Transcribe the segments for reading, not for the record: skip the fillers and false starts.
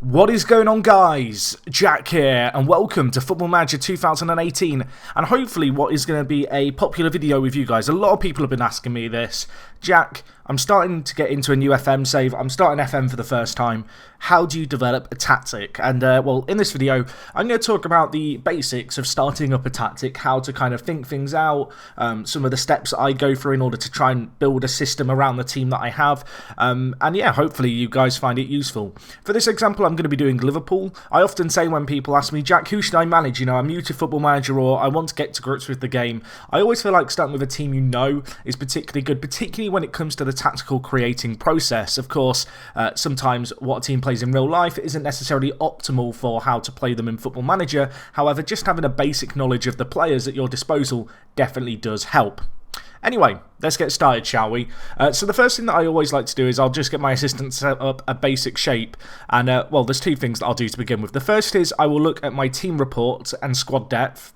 What is going on, guys? Jack here, and welcome to Football Manager 2018, and hopefully what is going to be a popular video with you guys. A lot of people have been asking me this. Jack, I'm starting to get into a new FM save. I'm starting FM for the first time. How do you develop a tactic? And, well, in this video, I'm going to talk about the basics of starting up a tactic, how to kind of think things out, some of the steps that I go through in order to try and build a system around the team that I have. And yeah, hopefully you guys find it useful. For this example, I'm going to be doing Liverpool. I often say when people ask me, Jack, who should I manage? You know, I'm new to Football Manager or I want to get to grips with the game. I always feel like starting with a team you know is particularly good, particularly when it comes to the tactical creating process. Of course, sometimes what a team plays in real life isn't necessarily optimal for how to play them in Football Manager. However, just having a basic knowledge of the players at your disposal definitely does help. Anyway, let's get started, shall we? So the first thing that I always like to do is I'll just get my assistant set up a basic shape. And, well, there's two things that I'll do to begin with. The first is I will look at my team report and squad depth.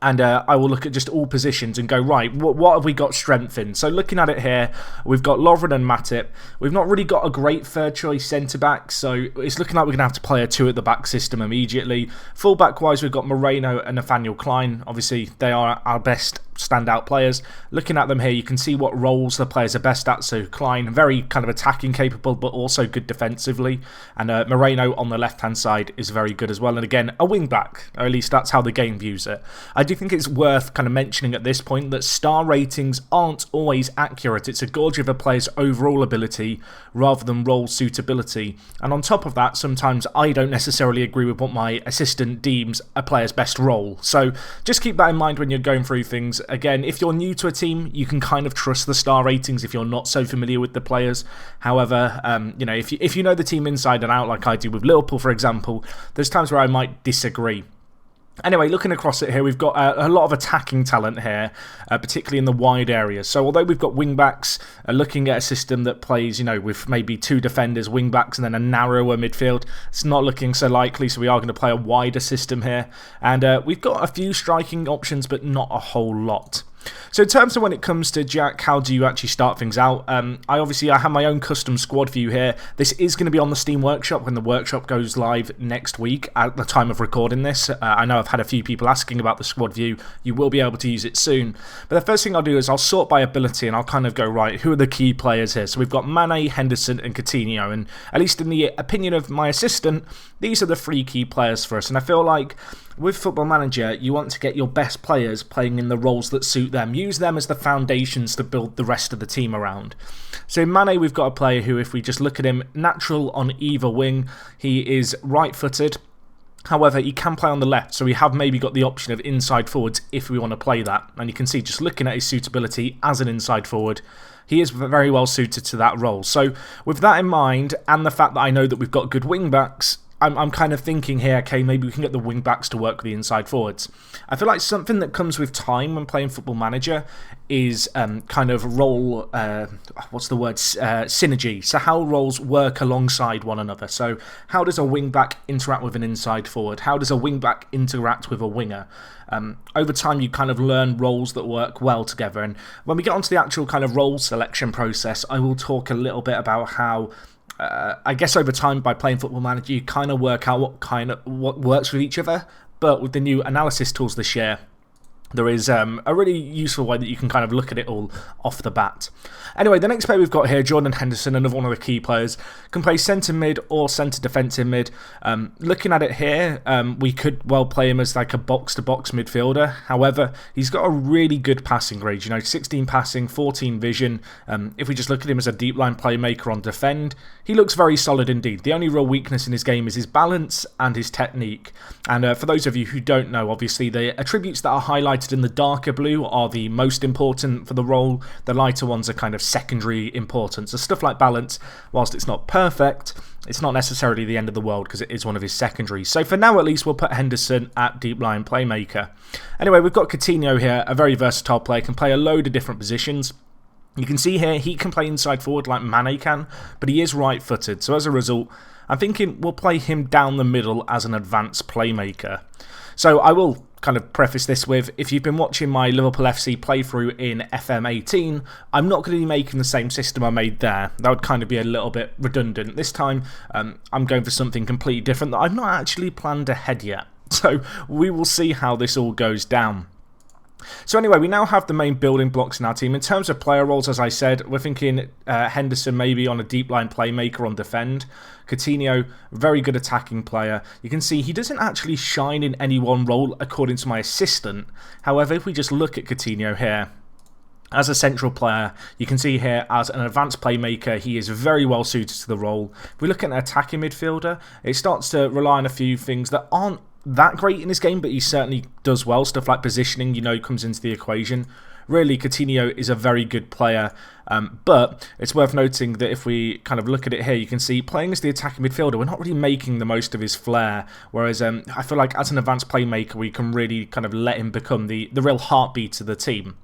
And I will look at just all positions and go, right, what have we got strength in? So looking at it here, we've got Lovren and Matip. We've not really got a great third choice centre-back, so it's looking like we're going to have to play a two-at-the-back system immediately. Full-back-wise, we've got Moreno and Nathaniel Klein. Obviously, they are our best standout players. Looking at them here, you can see what roles the players are best at. So Klein, very kind of attacking capable, but also good defensively. And Moreno on the left-hand side is very good as well. And again, a wing-back, or at least that's how the game views it. I do think it's worth kind of mentioning at this point that star ratings aren't always accurate. It's a gauge of a player's overall ability rather than role suitability. And on top of that, sometimes I don't necessarily agree with what my assistant deems a player's best role. So just keep that in mind when you're going through things. Again, if you're new to a team, you can kind of trust the star ratings if you're not so familiar with the players. However, you know, if you know the team inside and out like I do with Liverpool, for example, there's times where I might disagree. Anyway, looking across it here, we've got a lot of attacking talent here, particularly in the wide areas. So although we've got wing-backs, looking at a system that plays, you know, with maybe two defenders, wing-backs, and then a narrower midfield, it's not looking so likely, so we are going to play a wider system here. And we've got a few striking options, but not a whole lot. So in terms of when it comes to Jack, how do you actually start things out? I have my own custom squad view here. This is going to be on the Steam Workshop when the workshop goes live next week at the time of recording this. I know I've had a few people asking about the squad view. You will be able to use it soon. But the first thing I'll do is I'll sort by ability and I'll kind of go, right, who are the key players here? So we've got Mane, Henderson and Coutinho. And at least in the opinion of my assistant, these are the three key players for us. And I feel like with Football Manager, you want to get your best players playing in the roles that suit them. Use them as the foundations to build the rest of the team around. So in Mane, we've got a player who, if we just look at him, natural on either wing. He is right-footed. However, he can play on the left, so we have maybe got the option of inside forwards if we want to play that. And you can see, just looking at his suitability as an inside forward, he is very well suited to that role. So with that in mind, and the fact that I know that we've got good wing-backs, I'm kind of thinking here, okay, maybe we can get the wing-backs to work with the inside forwards. I feel like something that comes with time when playing Football Manager is kind of role, synergy. So how roles work alongside one another. So how does a wing-back interact with an inside forward? How does a wing-back interact with a winger? Over time, you kind of learn roles that work well together. And when we get onto the actual kind of role selection process, I will talk a little bit about how I guess over time, by playing Football Manager, you kind of work out what works with each other. But with the new analysis tools this year, there is a really useful way that you can kind of look at it all off the bat. Anyway, the next player we've got here, Jordan Henderson, another one of the key players, can play centre mid or centre defensive mid. Looking at it here, we could well play him as like a box-to-box midfielder. However, he's got a really good passing grade. You know, 16 passing, 14 vision. If we just look at him as a deep line playmaker on defend, he looks very solid indeed. The only real weakness in his game is his balance and his technique. And for those of you who don't know, obviously, the attributes that are highlighted in the darker blue are the most important for the role. The lighter ones are kind of secondary importance. So stuff like balance, whilst it's not perfect, it's not necessarily the end of the world because it is one of his secondaries. So for now at least, we'll put Henderson at deep line playmaker. Anyway, we've got Coutinho here, a very versatile player, can play a load of different positions. You can see here he can play inside forward like Mane can, but he is right-footed. So as a result, I'm thinking we'll play him down the middle as an advanced playmaker. So I will kind of preface this with, if you've been watching my Liverpool FC playthrough in FM18, I'm not going to be making the same system I made there. That would kind of be a little bit redundant. This time, I'm going for something completely different that I've not actually planned ahead yet. So we will see how this all goes down. So anyway, we now have the main building blocks in our team. In terms of player roles, as I said, we're thinking Henderson maybe on a deep line playmaker on defend. Coutinho, very good attacking player. You can see he doesn't actually shine in any one role according to my assistant. However, if we just look at Coutinho here, as a central player, you can see here as an advanced playmaker, he is very well suited to the role. If we look at an attacking midfielder, it starts to rely on a few things that aren't that great in this game, but he certainly does well. Stuff like positioning, comes into the equation. Really, Coutinho is a very good player, but it's worth noting that if we kind of look at it here, you can see playing as the attacking midfielder, we're not really making the most of his flair, whereas I feel like as an advanced playmaker, we can really kind of let him become the real heartbeat of the team.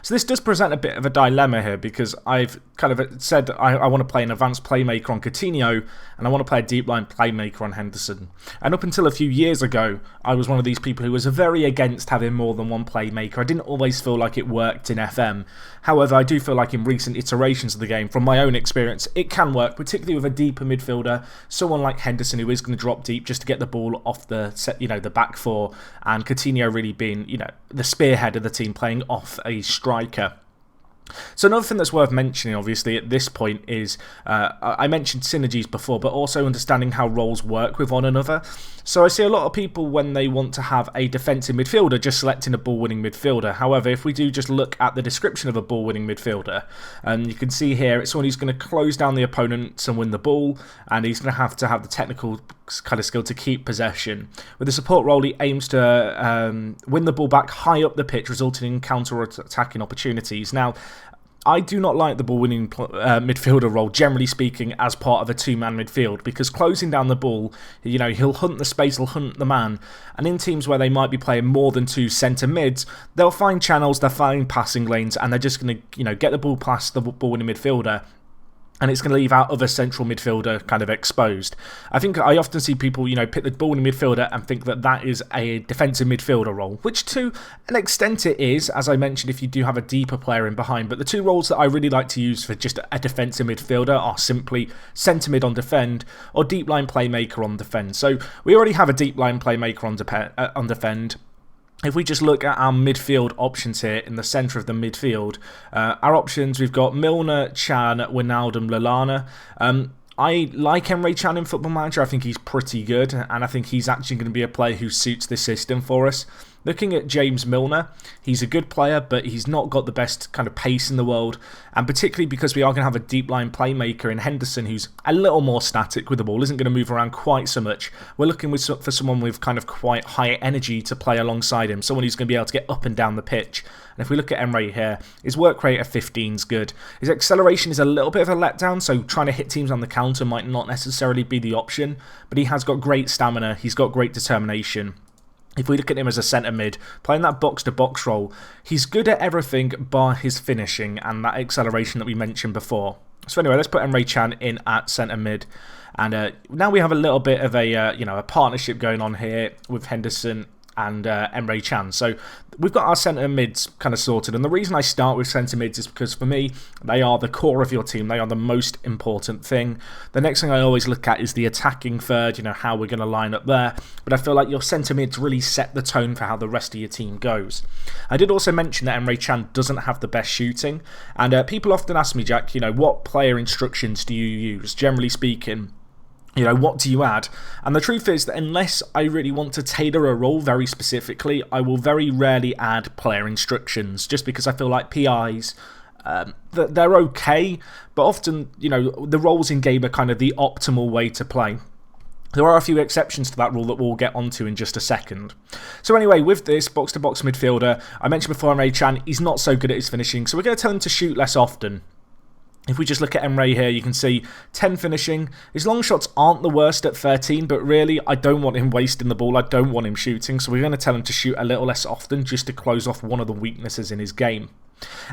So this does present a bit of a dilemma here, because I've kind of said I want to play an advanced playmaker on Coutinho and I want to play a deep line playmaker on Henderson. And up until a few years ago, I was one of these people who was very against having more than one playmaker. I didn't always feel like it worked in FM. However, I do feel like in recent iterations of the game, from my own experience, it can work, particularly with a deeper midfielder, someone like Henderson who is going to drop deep just to get the ball off the the back four, and Coutinho really being the spearhead of the team, playing off a striker. So another thing that's worth mentioning, obviously, at this point is, I mentioned synergies before, but also understanding how roles work with one another. So I see a lot of people, when they want to have a defensive midfielder, just selecting a ball-winning midfielder. However, if we do just look at the description of a ball-winning midfielder, you can see here, it's someone who's going to close down the opponent and win the ball, and he's going to have the technical kind of skill to keep possession. With the support role, he aims to win the ball back high up the pitch, resulting in counter-attacking opportunities. Now, I do not like the ball-winning midfielder role, generally speaking, as part of a two-man midfield, because closing down the ball, he'll hunt the space, he'll hunt the man, and in teams where they might be playing more than two centre mids, they'll find channels, they'll find passing lanes, and they're just going to, get the ball past the ball-winning midfielder, and it's going to leave our other central midfielder kind of exposed. I think I often see people, pick the ball in midfielder and think that that is a defensive midfielder role, which to an extent it is, as I mentioned, if you do have a deeper player in behind. But the two roles that I really like to use for just a defensive midfielder are simply centre mid on defend or deep line playmaker on defend. So we already have a deep line playmaker on defend. If we just look at our midfield options here in the centre of the midfield, our options, we've got Milner, Chan, Wijnaldum, Lallana. I like Emre Can in Football Manager. I think he's pretty good, and I think he's actually going to be a player who suits this system for us. Looking at James Milner, he's a good player, but he's not got the best kind of pace in the world, and particularly because we are going to have a deep line playmaker in Henderson who's a little more static with the ball, isn't going to move around quite so much. We're looking for someone with kind of quite high energy to play alongside him, someone who's going to be able to get up and down the pitch. And if we look at Emre here, his work rate of 15 is good. His acceleration is a little bit of a letdown, so trying to hit teams on the counter might not necessarily be the option, but he has got great stamina, he's got great determination. If we look at him as a centre mid, playing that box-to-box role, he's good at everything bar his finishing and that acceleration that we mentioned before. So anyway, let's put Emre Can in at centre mid. And now we have a little bit of a partnership going on here with Henderson and Emre Can. So we've got our centre mids kind of sorted, and the reason I start with centre mids is because for me they are the core of your team, they are the most important thing. The next thing I always look at is the attacking third, how we're going to line up there, but I feel like your centre mids really set the tone for how the rest of your team goes. I did also mention that Emre Can doesn't have the best shooting, and people often ask me, Jack, what player instructions do you use? Generally speaking, what do you add? And the truth is that unless I really want to tailor a role very specifically, I will very rarely add player instructions, just because I feel like PIs, they're okay, but often, the roles in game are kind of the optimal way to play. There are a few exceptions to that rule that we'll get onto in just a second. So anyway, with this box-to-box midfielder, I mentioned before Emre Can, he's not so good at his finishing, so we're going to tell him to shoot less often. If we just look at Emre here, you can see 10 finishing. His long shots aren't the worst at 13, but really, I don't want him wasting the ball. I don't want him shooting, so we're going to tell him to shoot a little less often just to close off one of the weaknesses in his game.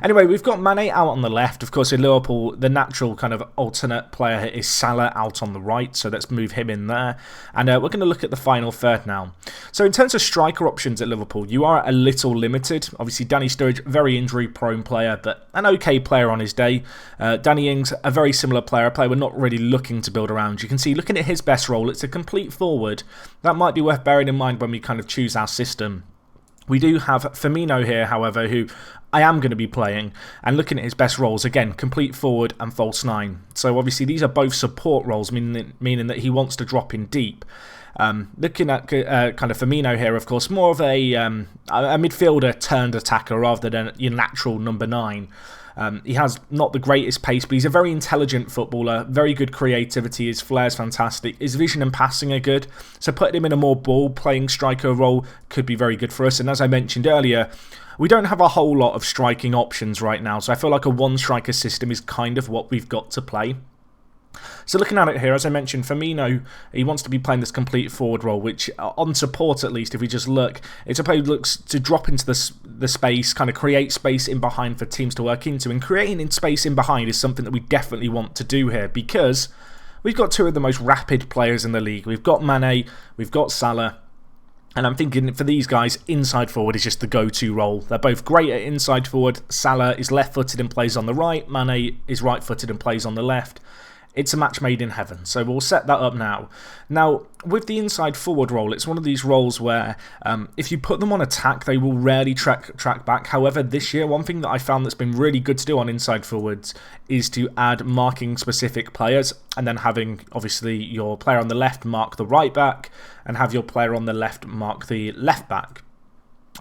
Anyway, we've got Mane out on the left. Of course, in Liverpool, the natural kind of alternate player is Salah out on the right, so let's move him in there. And we're going to look at the final third now. So in terms of striker options at Liverpool, you are a little limited. Obviously, Danny Sturridge, very injury-prone player, but an okay player on his day. Danny Ings, a very similar player, a player we're not really looking to build around. You can see, looking at his best role, it's a complete forward. That might be worth bearing in mind when we kind of choose our system. We do have Firmino here, however, who I am going to be playing, and looking at his best roles, again, complete forward and false nine. So obviously these are both support roles, meaning that he wants to drop in deep. Looking at kind of Firmino here, of course, more of a midfielder turned attacker rather than your natural number 9. He has not the greatest pace, but he's a very intelligent footballer, very good creativity, his flair's fantastic, his vision and passing are good, so putting him in a more ball-playing striker role could be very good for us. And as I mentioned earlier, we don't have a whole lot of striking options right now, so I feel like a one-striker system is kind of what we've got to play. So looking at it here, as I mentioned, Firmino, he wants to be playing this complete forward role, which on support at least, if we just look, it's a player who looks to drop into the space, kind of create space in behind for teams to work into, and creating in space in behind is something that we definitely want to do here, because we've got two of the most rapid players in the league. We've got Mane, we've got Salah, and I'm thinking for these guys, inside forward is just the go-to role. They're both great at inside forward. Salah is left-footed and plays on the right, Mane is right-footed and plays on the left. It's a match made in heaven, so we'll set that up now. Now, with the inside forward role, it's one of these roles where if you put them on attack, they will rarely track back. However, this year, one thing that I found that's been really good to do on inside forwards is to add marking specific players, and then having, obviously, your player on the left mark the right back, and have your player on the left mark the left back.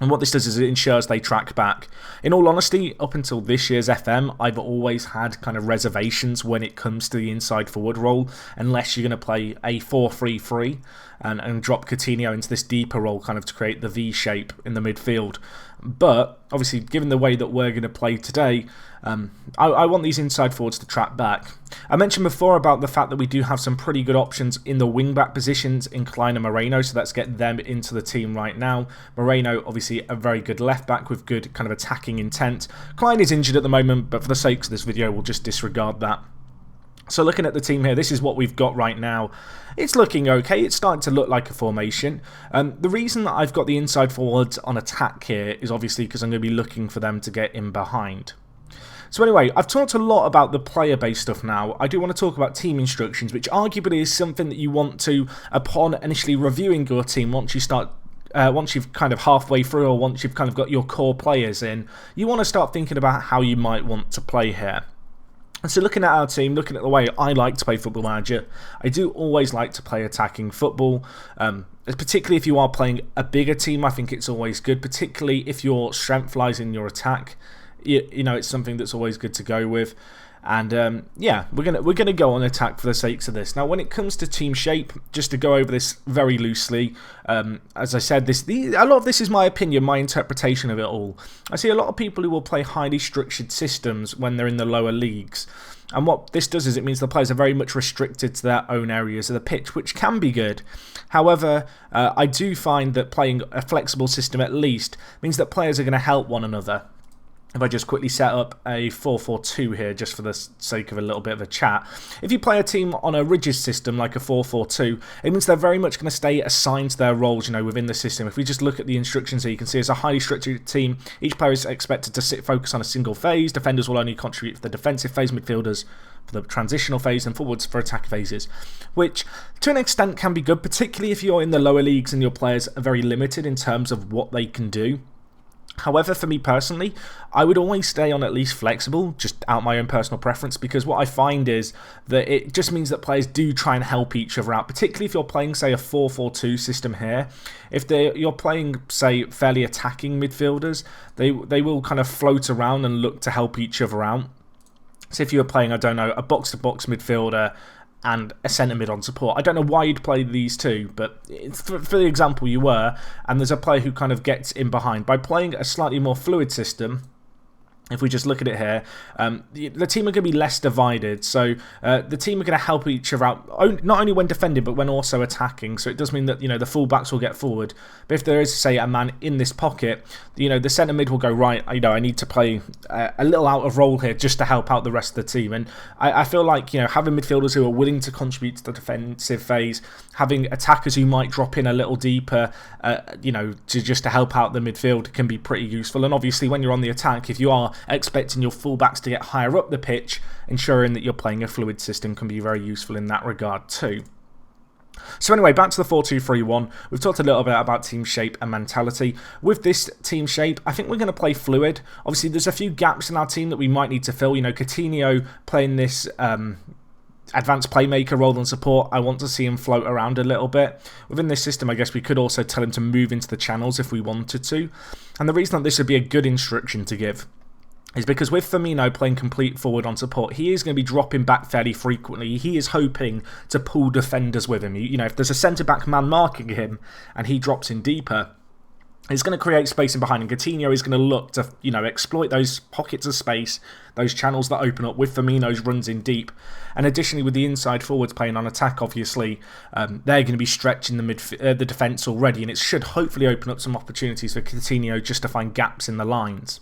And what this does is it ensures they track back. In all honesty, up until this year's FM, I've always had kind of reservations when it comes to the inside forward role, unless you're going to play a 4-3-3 and drop Coutinho into this deeper role kind of to create the V shape in the midfield. But obviously, given the way that we're going to play today, I want these inside forwards to track back. I mentioned before about the fact that we do have some pretty good options in the wing-back positions in Klein and Moreno, so let's get them into the team right now. Moreno, obviously, a very good left-back with good kind of attacking intent. Klein is injured at the moment, but for the sakes of this video, we'll just disregard that. So looking at the team here, this is what we've got right now. It's looking okay. It's starting to look like a formation. The reason that I've got the inside forwards on attack here is obviously because I'm going to be looking for them to get in behind. So anyway, I've talked a lot about the player-based stuff now. I do want to talk about team instructions, which arguably is something that you want to, upon initially reviewing your team, once you've kind of halfway through, or once you've kind of got your core players in, you want to start thinking about how you might want to play here. And so looking at our team, looking at the way I like to play Football Manager, I do always like to play attacking football. Particularly if you are playing a bigger team, I think it's always good, particularly if your strength lies in your attack. You know, it's something that's always good to go with. And yeah, we're gonna go on attack for the sakes of this. Now, when it comes to team shape, just to go over this very loosely, as I said, a lot of this is my opinion, my interpretation of it all. I see a lot of people who will play highly structured systems when they're in the lower leagues. And what this does is it means the players are very much restricted to their own areas of the pitch, which can be good. However, I do find that playing a flexible system at least means that players are going to help one another. If I just quickly set up a 4-4-2 here, just for the sake of a little bit of a chat. If you play a team on a rigid system like a 4-4-2, it means they're very much going to stay assigned to their roles, you know, within the system. If we just look at the instructions here, you can see it's a highly structured team. Each player is expected to focus on a single phase. Defenders will only contribute for the defensive phase, midfielders for the transitional phase, and forwards for attack phases, which to an extent can be good, particularly if you're in the lower leagues and your players are very limited in terms of what they can do. However, for me personally, I would always stay on at least flexible, just out my own personal preference, because what I find is that it just means that players do try and help each other out, particularly if you're playing, say, a 4-4-2 system here. If you're playing, say, fairly attacking midfielders, they will kind of float around and look to help each other out. So if you were playing, I don't know, a box-to-box midfielder and a centre mid on support. I don't know why you'd play these two, but for the example you were, and there's a player who kind of gets in behind. By playing a slightly more fluid system, if we just look at it here, the team are going to be less divided. So the team are going to help each other out, not only when defending, but when also attacking. So it does mean that, the fullbacks will get forward. But if there is, say, a man in this pocket, the centre mid will go, right, I need to play a little out of role here just to help out the rest of the team. And I feel like, having midfielders who are willing to contribute to the defensive phase, having attackers who might drop in a little deeper, just to help out the midfield can be pretty useful. And obviously, when you're on the attack, if you are expecting your fullbacks to get higher up the pitch, ensuring that you're playing a fluid system can be very useful in that regard too. So anyway, back to the 4-2-3-1. We've talked a little bit about team shape and mentality. With this team shape, I think we're going to play fluid. Obviously, there's a few gaps in our team that we might need to fill. Coutinho playing this advanced playmaker role than support. I want to see him float around a little bit. Within this system, I guess we could also tell him to move into the channels if we wanted to. And the reason that this would be a good instruction to give is because with Firmino playing complete forward on support, he is going to be dropping back fairly frequently. He is hoping to pull defenders with him. If there's a centre-back man marking him and he drops in deeper, it's going to create space in behind, and Coutinho is going to look to, exploit those pockets of space, those channels that open up with Firmino's runs in deep. And additionally, with the inside forwards playing on attack, obviously, they're going to be stretching the defence already, and it should hopefully open up some opportunities for Coutinho just to find gaps in the lines.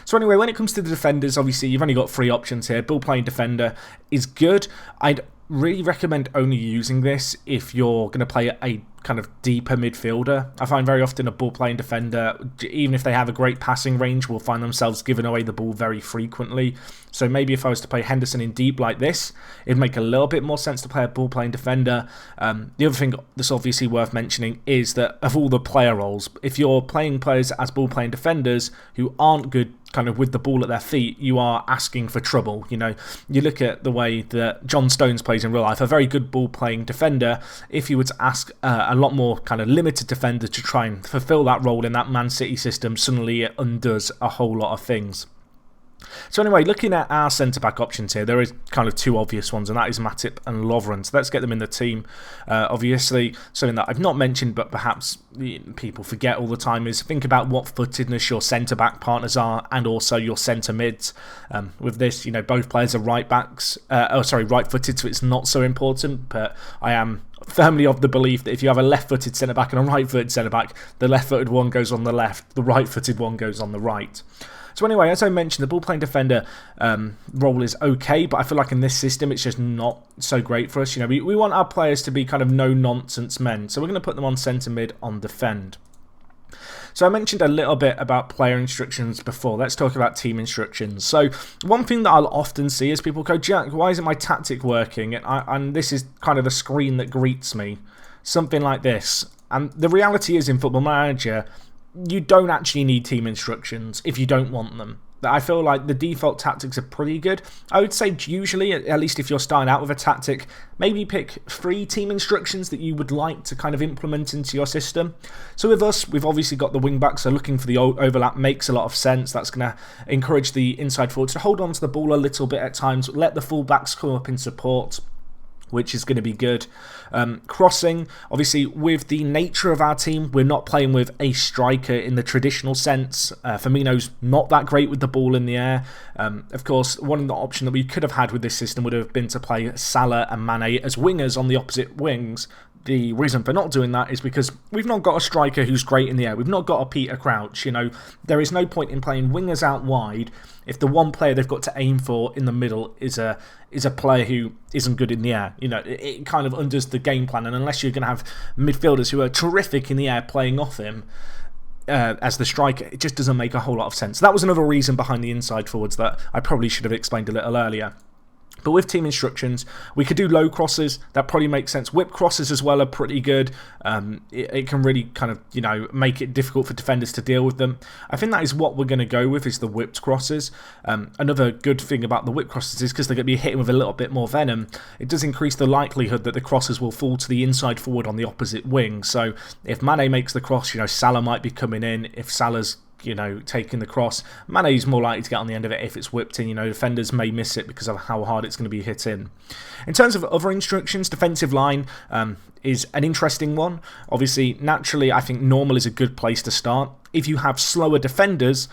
So anyway, when it comes to the defenders, obviously you've only got 3 options here. Ball playing defender is good. I'd really recommend only using this if you're going to play a kind of deeper midfielder. I find very often a ball playing defender, even if they have a great passing range, will find themselves giving away the ball very frequently. So maybe if I was to play Henderson in deep like this, it'd make a little bit more sense to play a ball playing defender. The other thing that's obviously worth mentioning is that of all the player roles, if you're playing players as ball playing defenders who aren't good kind of with the ball at their feet, you are asking for trouble. You look at the way that John Stones plays in real life, a very good ball playing defender. If you were to ask a lot more kind of limited defender to try and fulfill that role in that Man City system, suddenly it undoes a whole lot of things. So anyway, looking at our centre-back options here, there is kind of 2 obvious ones, and that is Matip and Lovren. So let's get them in the team. Obviously, something that I've not mentioned, but perhaps people forget all the time, is think about what footedness your centre-back partners are, and also your centre-mids. With this, both players are right-backs. Right-footed, so it's not so important, but I am firmly of the belief that if you have a left-footed centre-back and a right-footed centre-back, the left-footed one goes on the left, the right-footed one goes on the right. So anyway, as I mentioned, the ball-playing defender role is okay, but I feel like in this system it's just not so great for us. We want our players to be kind of no-nonsense men, so we're going to put them on centre-mid on defend. So I mentioned a little bit about player instructions before. Let's talk about team instructions. So one thing that I'll often see is people go, Jack, why isn't my tactic working? And this is kind of the screen that greets me. Something like this. And the reality is in Football Manager, you don't actually need team instructions if you don't want them. I feel like the default tactics are pretty good. I would say usually, at least if you're starting out with a tactic, maybe pick 3 team instructions that you would like to kind of implement into your system. So with us, we've obviously got the wing-backs, so looking for the overlap makes a lot of sense. That's going to encourage the inside forwards to hold on to the ball a little bit at times, let the full-backs come up in support, which is going to be good. Crossing, obviously with the nature of our team, we're not playing with a striker in the traditional sense. Firmino's not that great with the ball in the air. Of course, one of the options that we could have had with this system would have been to play Salah and Mane as wingers on the opposite wings. The reason for not doing that is because we've not got a striker who's great in the air. We've not got a Peter Crouch. There is no point in playing wingers out wide if the one player they've got to aim for in the middle is a player who isn't good in the air. It kind of undoes the game plan. And unless you're going to have midfielders who are terrific in the air playing off him as the striker, it just doesn't make a whole lot of sense. That was another reason behind the inside forwards that I probably should have explained a little earlier. But with team instructions, we could do low crosses. That probably makes sense. Whip crosses as well are pretty good. It can really kind of, make it difficult for defenders to deal with them. I think that is what we're going to go with, is the whipped crosses. Another good thing about the whip crosses is because they're going to be hitting with a little bit more venom, it does increase the likelihood that the crosses will fall to the inside forward on the opposite wing. So if Mane makes the cross, Salah might be coming in. If Salah's taking the cross. Mane's more likely to get on the end of it if it's whipped in. Defenders may miss it because of how hard it's going to be hit in. In terms of other instructions, defensive line is an interesting one. Obviously, naturally, I think normal is a good place to start. If you have slower defenders,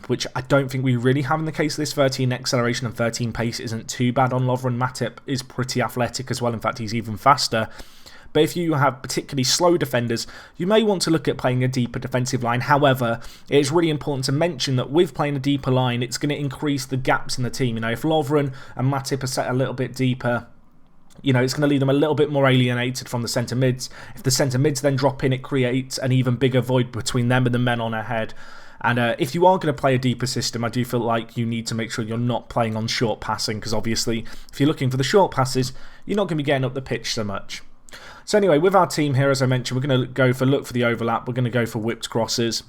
which I don't think we really have in the case of this, 13 acceleration and 13 pace isn't too bad on Lovren. Matip is pretty athletic as well. In fact, he's even faster. But if you have particularly slow defenders, you may want to look at playing a deeper defensive line. However, it's really important to mention that with playing a deeper line, it's going to increase the gaps in the team. If Lovren and Matip are set a little bit deeper, it's going to leave them a little bit more alienated from the centre mids. If the centre mids then drop in, it creates an even bigger void between them and the men on ahead. And if you are going to play a deeper system, I do feel like you need to make sure you're not playing on short passing, because obviously, if you're looking for the short passes, you're not going to be getting up the pitch so much. So anyway, with our team here, as I mentioned, we're going to go for look for the overlap. We're going to go for whipped crosses.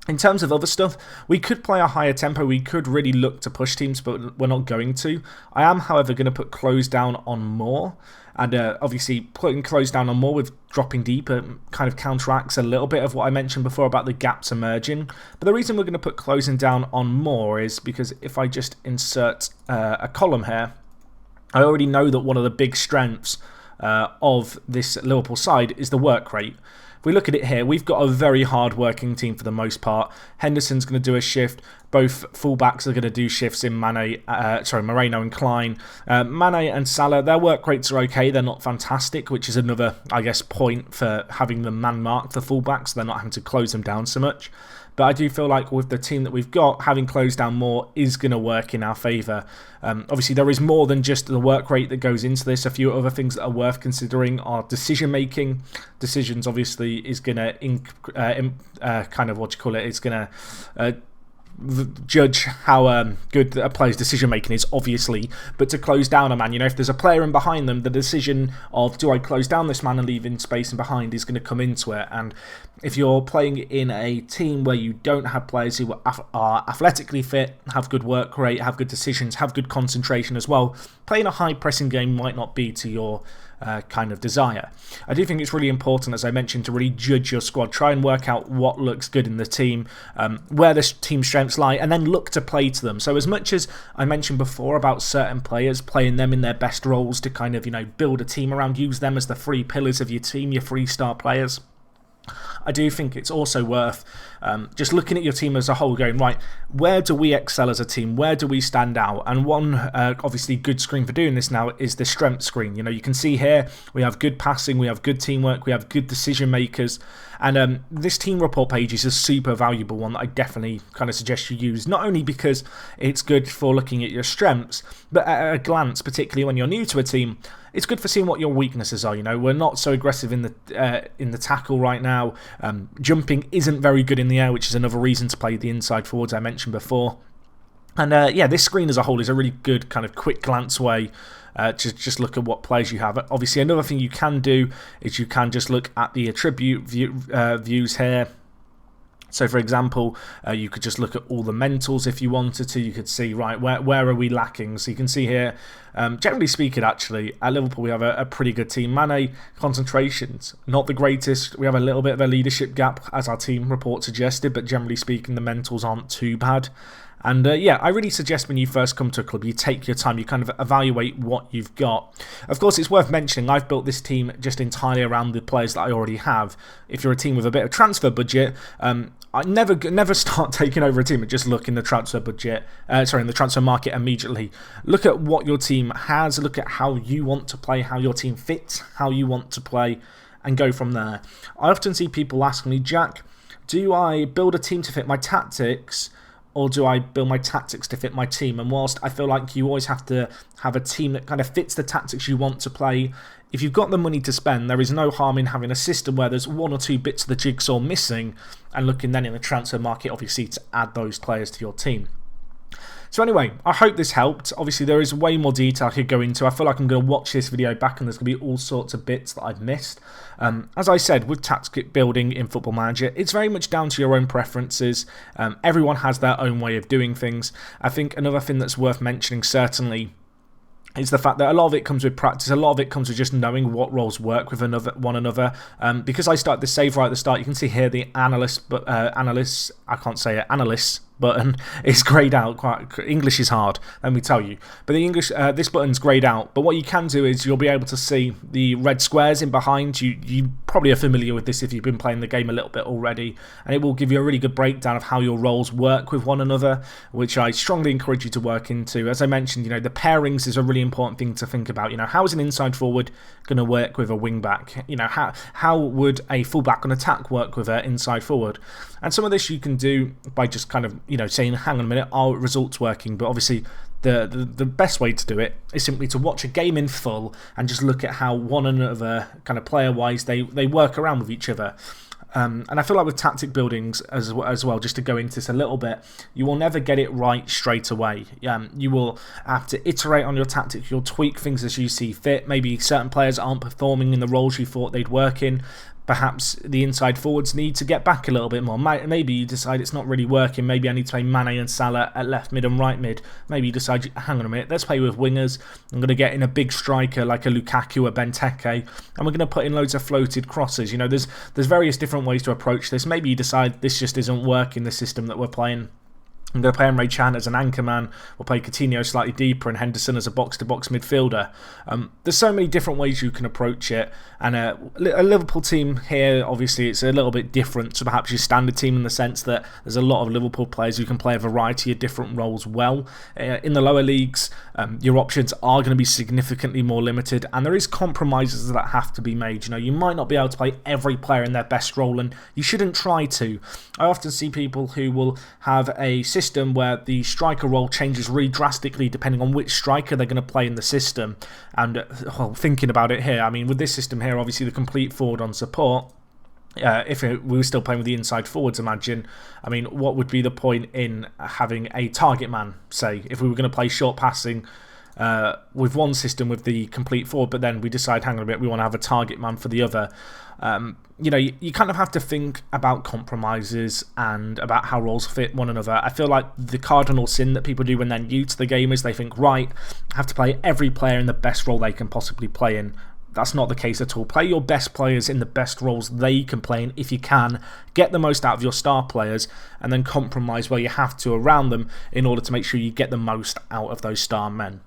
In terms of other stuff, we could play a higher tempo. We could really look to push teams, but we're not going to. I am, however, going to put close down on more. And obviously, putting close down on more with dropping deeper kind of counteracts a little bit of what I mentioned before about the gaps emerging. But the reason we're going to put closing down on more is because if I just insert a column here, I already know that one of the big strengths of this Liverpool side is the work rate. If we look at it here, we've got a very hard-working team for the most part. Henderson's going to do a shift. Both fullbacks are going to do shifts in Moreno and Klein. Mane and Salah, their work rates are okay. They're not fantastic, which is another, I guess, point for having them man-mark the fullbacks. So they're not having to close them down so much. But I do feel like with the team that we've got, having closed down more is going to work in our favour. Obviously, there is more than just the work rate that goes into this. A few other things that are worth considering are decision-making. Decisions, obviously, is going to it's going to judge how good a player's decision-making is, obviously. But to close down a man, if there's a player in behind them, the decision of do I close down this man and leave in space in behind is going to come into it. And if you're playing in a team where you don't have players who are athletically fit, have good work rate, have good decisions, have good concentration as well, playing a high-pressing game might not be to your kind of desire. I do think it's really important, as I mentioned, to really judge your squad. Try and work out what looks good in the team, where the team strengths lie, and then look to play to them. So as much as I mentioned before about certain players, playing them in their best roles to kind of, build a team around, use them as the three pillars of your team, your 3-star players, I do think it's also worth just looking at your team as a whole, going, right, where do we excel as a team? Where do we stand out? And one obviously good screen for doing this now is the strength screen. You can see here we have good passing, we have good teamwork, we have good decision makers. And this team report page is a super valuable one that I definitely kind of suggest you use, not only because it's good for looking at your strengths, but at a glance, particularly when you're new to a team, it's good for seeing what your weaknesses are. We're not so aggressive in the tackle right now. Jumping isn't very good in the air, which is another reason to play the inside forwards I mentioned before. And this screen as a whole is a really good kind of quick glance way to just look at what players you have. Obviously, another thing you can do is you can just look at the attribute views here. So, for example, you could just look at all the mentals if you wanted to. You could see, right, where are we lacking? So you can see here, generally speaking, actually, at Liverpool, we have a pretty good team. Mane, concentrations, not the greatest. We have a little bit of a leadership gap, as our team report suggested, but generally speaking, the mentals aren't too bad. And I really suggest when you first come to a club, you take your time, you kind of evaluate what you've got. Of course, it's worth mentioning, I've built this team just entirely around the players that I already have. If you're a team with a bit of transfer budget, I never start taking over a team and just look in the transfer budget, in the transfer market immediately. Look at what your team has, look at how you want to play, how your team fits, how you want to play, and go from there. I often see people ask me, Jack, do I build a team to fit my tactics, or do I build my tactics to fit my team? And whilst I feel like you always have to have a team that kind of fits the tactics you want to play, if you've got the money to spend, there is no harm in having a system where there's one or two bits of the jigsaw missing, and looking then in the transfer market, obviously, to add those players to your team. So anyway, I hope this helped. Obviously, there is way more detail I could go into. I feel like I'm going to watch this video back and there's going to be all sorts of bits that I've missed. As I said, with tactic building in Football Manager, it's very much down to your own preferences. Everyone has their own way of doing things. I think another thing that's worth mentioning, certainly, is the fact that a lot of it comes with practice, a lot of it comes with just knowing what roles work with one another. Because I started the save right at the start, you can see here the analysts button is greyed out. English is hard, let me tell you. But the English, this button's greyed out. But what you can do is you'll be able to see the red squares in behind. You probably are familiar with this if you've been playing the game a little bit already, and it will give you a really good breakdown of how your roles work with one another, which I strongly encourage you to work into. As I mentioned, the pairings is a really important thing to think about. How is an inside forward going to work with a wing back? How would a fullback on attack work with an inside forward? And some of this you can do by just kind of saying, hang on a minute, are results working? But obviously the best way to do it is simply to watch a game in full and just look at how one another, kind of player wise, they work around with each other. And I feel like with tactic buildings as well, just to go into this a little bit, you will never get it right straight away. You will have to iterate on your tactics. You'll tweak things as you see fit. Maybe certain players aren't performing in the roles you thought they'd work in. Perhaps the inside forwards need to get back a little bit more. Maybe you decide it's not really working. Maybe I need to play Mane and Salah at left mid and right mid. Maybe you decide, hang on a minute, let's play with wingers. I'm going to get in a big striker like a Lukaku or Benteke, and we're going to put in loads of floated crosses. There's various different ways to approach this. Maybe you decide this just isn't working, the system that we're playing. I'm going to play Emre Can as an anchor man. We'll play Coutinho slightly deeper and Henderson as a box-to-box midfielder. There's so many different ways you can approach it. And a Liverpool team here, obviously, it's a little bit different to perhaps your standard team in the sense that there's a lot of Liverpool players who can play a variety of different roles well. In the lower leagues, your options are going to be significantly more limited, and there is compromises that have to be made. You might not be able to play every player in their best role, and you shouldn't try to. I often see people who will have a system where the striker role changes really drastically depending on which striker they're going to play in the system. And thinking about it here, with this system here, obviously the complete forward on support, if we were still playing with the inside forwards, imagine, what would be the point in having a target man, say, if we were going to play short passing with one system with the complete forward, but then we decide, hang on a bit, we want to have a target man for the other. You kind of have to think about compromises and about how roles fit one another. I feel like the cardinal sin that people do when they're new to the game is they think, right, I have to play every player in the best role they can possibly play in. That's not the case at all. Play your best players in the best roles they can play in if you can. Get the most out of your star players and then compromise where you have to around them in order to make sure you get the most out of those star men.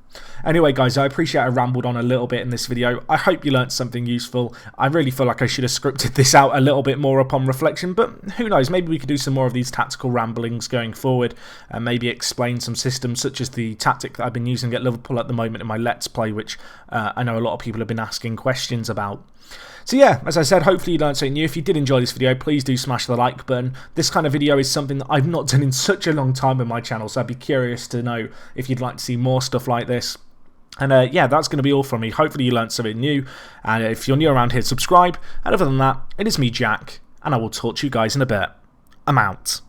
Anyway, guys, I appreciate I rambled on a little bit in this video. I hope you learned something useful. I really feel like I should have scripted this out a little bit more upon reflection, but who knows, maybe we could do some more of these tactical ramblings going forward and maybe explain some systems such as the tactic that I've been using at Liverpool at the moment in my Let's Play, which I know a lot of people have been asking questions about. So yeah, as I said, hopefully you learned something new. If you did enjoy this video, please do smash the like button. This kind of video is something that I've not done in such a long time on my channel, so I'd be curious to know if you'd like to see more stuff like this. And yeah, that's going to be all from me. Hopefully you learned something new, and if you're new around here, subscribe. And other than that, it is me, Jack, and I will talk to you guys in a bit. I'm out.